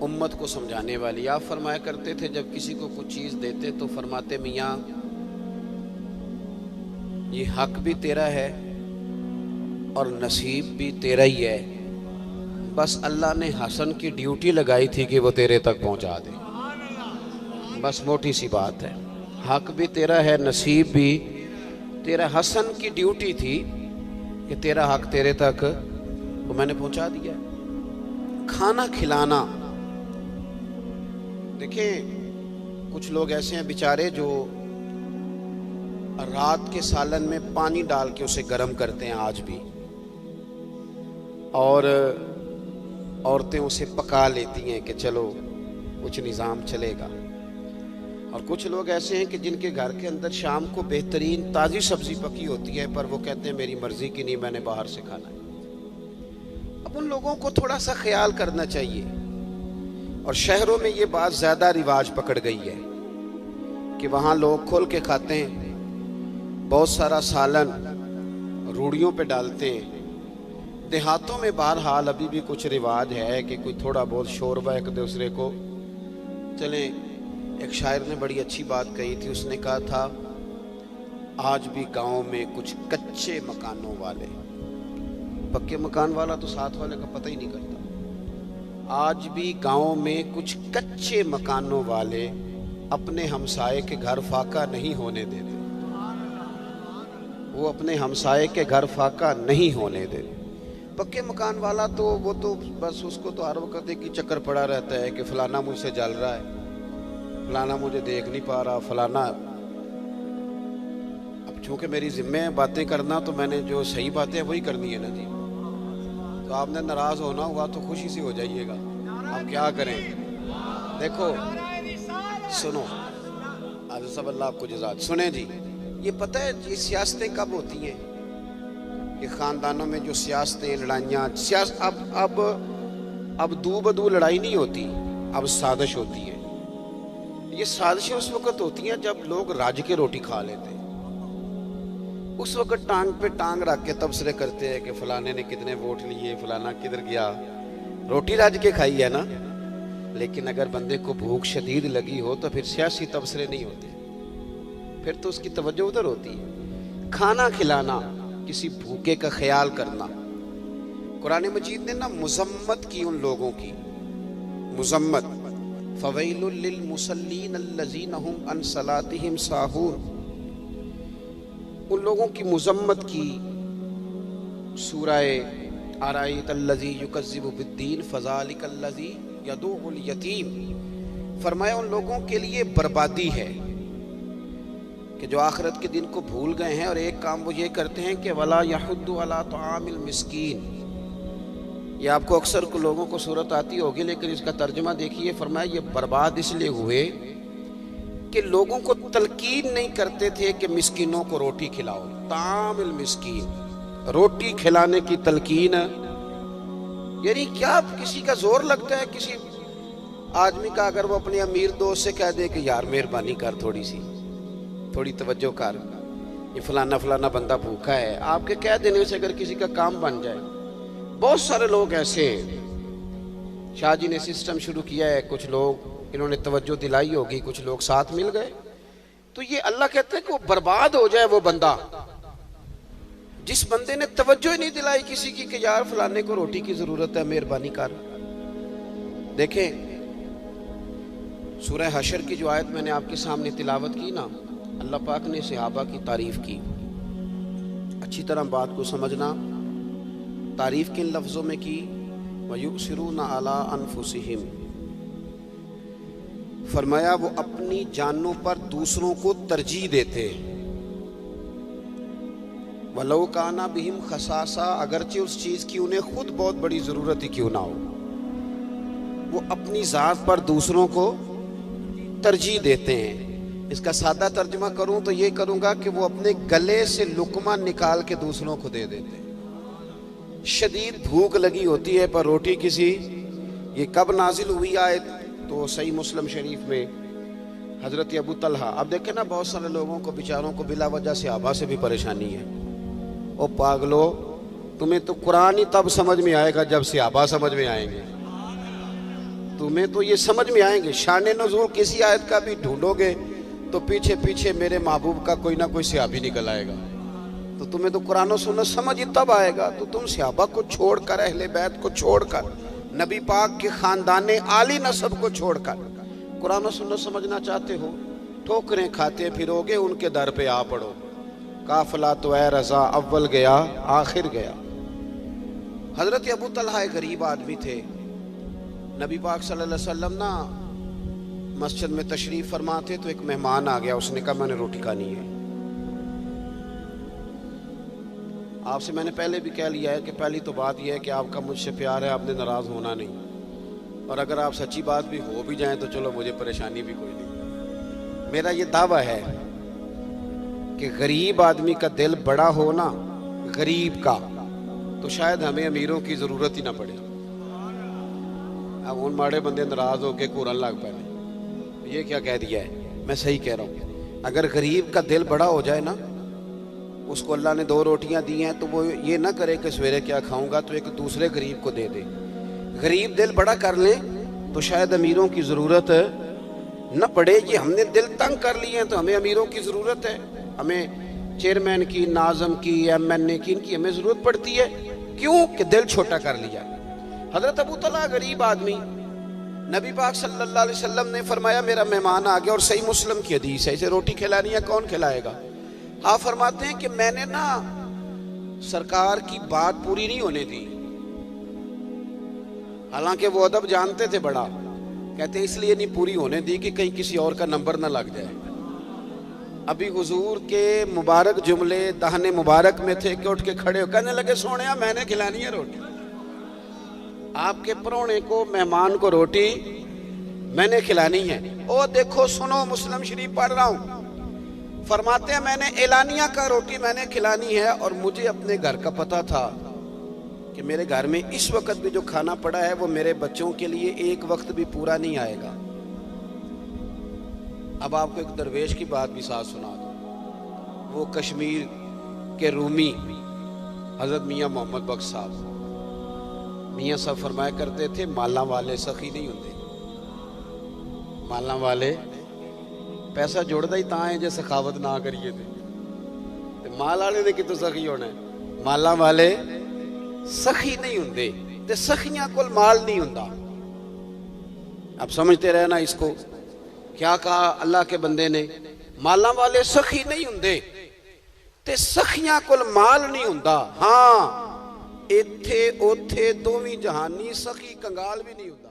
उम्मत को समझाने वाली। आप फरमाया करते थे जब किसी को कुछ चीज़ देते तो फरमाते, मियाँ ये हक भी तेरा है और नसीब भी तेरा ही है, बस अल्लाह ने हसन की ड्यूटी लगाई थी कि वो तेरे तक पहुंचा दे। बस मोटी सी बात है, हक भी तेरा है, नसीब भी तेरा। हसन की ड्यूटी थी कि तेरा हक तेरे तक वो मैंने पहुंचा दिया। खाना खिलाना, देखिए कुछ लोग ऐसे हैं बेचारे जो रात के सालन में पानी डाल के उसे गर्म करते हैं आज भी, और औरतें उसे पका लेती हैं कि चलो कुछ निज़ाम चलेगा। और कुछ लोग ऐसे हैं कि जिनके घर के अंदर शाम को बेहतरीन ताज़ी सब्ज़ी पकी होती है, पर वो कहते हैं मेरी मर्ज़ी की नहीं, मैंने बाहर से खाना है। अब उन लोगों को थोड़ा सा ख्याल करना चाहिए। और शहरों में ये बात ज़्यादा रिवाज पकड़ गई है कि वहाँ लोग खोल के खाते हैं, बहुत सारा सालन रूढ़ियों पे डालते हैं। देहातों में बहरहाल अभी भी कुछ रिवाज है कि कोई थोड़ा बहुत शोरबा एक दूसरे को चले। एक शायर ने बड़ी अच्छी बात कही थी, उसने कहा था आज भी गांव में कुछ कच्चे मकानों वाले, पक्के मकान वाला तो साथ वाले का पता ही नहीं करता, आज भी गांव में कुछ कच्चे मकानों वाले अपने हमसाये के घर फाका नहीं होने देते। वो अपने हमसाये के घर फाका नहीं होने देते। पक्के मकान वाला तो वो तो बस उसको तो हर वक्त एक ही चक्कर पड़ा रहता है कि फलाना मुझसे जल रहा है, फलाना मुझे देख नहीं पा रहा, फलाना। अब चूंकि मेरी जिम्मे है बातें करना, तो मैंने जो सही बातें हैं वही करनी है ना जी। तो आपने नाराज होना हुआ तो खुशी से हो जाइएगा, आप क्या करें। देखो सुनो, आज सब अल्लाह आपको जज़ात। सुने जी, ये पता है ये सियासतें कब होती हैं कि ख़ानदानों में जो सियासतें लड़ाइयाँ अब दू बदू लड़ाई नहीं होती, अब साजिश होती है। ये साजिशें उस वक़्त होती हैं जब लोग राज के रोटी खा लेते हैं। उस वक़्त टांग पे टांग रख के तबसरे करते हैं कि फलाने ने कितने वोट लिए, फलाना किधर गया। रोटी राज के खाई है ना। लेकिन अगर बंदे को भूख शदीद लगी हो तो फिर सियासी तबसरे नहीं होते, फिर तो उसकी तवज्जो उधर होती है। खाना खिलाना, किसी भूखे का ख्याल करना। कुरान मजीद ने ना मुज़म्मत की उन लोगों की, मुज़म्मत, फ़वैलुल लिल मुसल्लीन अल्लज़ीना हुम अन सलातिहिम साहून, उन लोगों की मुज़म्मत की। सूरह अरायतल्लज़ी युकज़्ज़िबु बिद्दीन फ़ज़ालिकल्लज़ी यदूउल यतीम, फरमाया उन लोगों के लिए बर्बादी है कि जो आखिरत के दिन को भूल गए हैं और एक काम वो ये करते हैं कि वला यहुद्दु अला तआमिल मिस्कीन। ये आपको अक्सर को लोगों को सूरत आती होगी, लेकिन इसका तर्जुमा देखिए। फरमाया ये बर्बाद इसलिए हुए कि लोगों को तलकीन नहीं करते थे कि मिस्कीनों को रोटी खिलाओ। तामिल मिस्कीन, रोटी खिलाने की तलकीन, यानी क्या किसी का जोर लगता है किसी आदमी का, अगर वो अपने अमीर दोस्त से कह दे कि यार मेहरबानी कर, थोड़ी तवज्जो कर, ये फलाना फलाना बंदा भूखा है, आपके कह देने से अगर किसी का काम बन जाए। बहुत सारे लोग ऐसे हैं। शाह जी ने सिस्टम शुरू किया है, कुछ लोग इन्होंने तवज्जो दिलाई होगी, कुछ लोग साथ मिल गए, तो ये अल्लाह कहते हैं कि वो बर्बाद हो जाए वो बंदा जिस बंदे ने तवज्जो ही नहीं दिलाई किसी की कि यार फलाने को रोटी की जरूरत है, मेहरबानी कर। देखें सूरह हशर की जो आयत मैंने आपके सामने तिलावत की ना, अल्लाह पाक ने सहाबा की तारीफ की। अच्छी तरह बात को समझना, तारीफ किन लफ्ज़ों में की, वयुसिरूना अला अनफुसिहिम, फरमाया वो अपनी जानों पर दूसरों को तरजीह देते, वलो काना बिहिम खसासा, अगरचे उस चीज़ की उन्हें खुद बहुत बड़ी ज़रूरत ही क्यों ना हो, वो अपनी ज़ात पर दूसरों को तरजीह देते हैं। इसका सादा तर्जुमा करूं तो ये करूंगा कि वो अपने गले से लुकमा निकाल के दूसरों को दे देते हैं। शदीद भूख लगी होती है पर रोटी किसी, ये कब नाजिल हुई आयत, तो सही मुस्लिम शरीफ में हज़रत अबू तलहा। अब देखें ना, बहुत सारे लोगों को बेचारों को बिला वजह से आबा से भी परेशानी है। ओ पागलो, तुम्हें तो कुरान ही तब समझ में आएगा जब से आबा समझ में आएंगे। तुम्हें तो ये समझ में आएंगे। शान नुज़ूल किसी आयत का भी ढूंढोगे तो पीछे पीछे मेरे महबूब का कोई ना कोई सहाबी निकल आएगा। तो तुम्हें तो कुरान और सुन्नत समझ ही तब आएगा। तो तुम सहाबा को छोड़कर, अहले बैत को छोड़कर, नबी पाक के खानदान आली नस्ब को छोड़कर कुरान और सुन्नत समझना चाहते हो, ठोकरें खाते फिरोगे, उनके दर पे आ पड़ो। काफिला तो ए रजा अव्वल गया आखिर गया। हजरत अबू तलहा एक गरीब आदमी थे। नबी पाक सल्लल्लाहु अलैहि वसल्लम ना मस्जिद में तशरीफ फरमा थे तो एक मेहमान आ गया। उसने कहा मैंने रोटी खानी है। आपसे मैंने पहले भी कह लिया है कि पहली तो बात यह है कि आपका मुझसे प्यार है, आपने नाराज होना नहीं। और अगर आप सच्ची बात भी हो भी जाएं तो चलो, मुझे परेशानी भी कोई नहीं। मेरा ये दावा है कि गरीब आदमी का दिल बड़ा हो ना, गरीब का, तो शायद हमें अमीरों की जरूरत ही ना पड़े। अब उन माड़े बंदे नाराज होके घूरन लग पड़े, ये क्या कह दिया है। मैं सही कह रहा हूँ। अगर गरीब का दिल बड़ा हो जाए ना, उसको अल्लाह ने 2 रोटियां दी हैं तो वो ये ना करे कि सवेरे क्या खाऊंगा, तो एक दूसरे गरीब को दे दे। गरीब दिल बड़ा कर ले तो शायद अमीरों की ज़रूरत न पड़े। ये हमने दिल तंग कर लिए हैं तो हमें अमीरों की ज़रूरत है। हमें चेयरमैन की, नाज़म की, MNA की, इनकी हमें ज़रूरत पड़ती है। क्यों? कि दिल छोटा कर लिया। हज़रत अबू तलहा गरीब आदमी, नबी पाक सल्लल्लाहु अलैहि वसल्लम ने फरमाया मेरा मेहमान आ गया। और सही मुस्लिम की हदीस है, इसे रोटी खिलानी है, कौन खिलाएगा? आप फरमाते हैं कि मैंने ना सरकार की बात पूरी नहीं होने दी, हालांकि वो अदब जानते थे बड़ा। कहते इसलिए नहीं पूरी होने दी कि कहीं किसी और का नंबर ना लग जाए। अभी हुजूर के मुबारक जुमले दहने मुबारक में थे कि उठ के खड़े हो कहने लगे सोनिया मैंने खिलानी है रोटी। आपके परौने को, मेहमान को रोटी मैंने खिलानी है। ओ देखो सुनो, मुस्लिम शरीफ पढ़ रहा हूं। फरमाते हैं मैंने एलानिया का रोटी मैंने खिलानी है। और मुझे अपने घर का पता था कि मेरे घर में इस वक्त भी जो खाना पड़ा है वो मेरे बच्चों के लिए एक वक्त भी पूरा नहीं आएगा। अब आपको एक दरवेश की बात भी साथ सुना दो। वो कश्मीर के रूमी हजरत मियाँ मोहम्मद बख्श साहब, मियाँ साहब फरमाया करते थे माला वाले सखी नहीं होंगे। माला वाले पैसा जुड़ता ही तां है जे सखावत ना करिए ते माल वाले ने कितों सखी होना है। माला वाले सखी नहीं होंगे ते सखियां कोल माल नहीं होंदा। अब समझते रहना इसको। क्या कहा अल्लाह के बंदे ने? माला वाले सखी नहीं होंगे ते सखियां कोल माल नहीं होंदा। हाँ, इत्थे ओथे दोवीं जहानी, सखी कंगाल भी नहीं होंदा।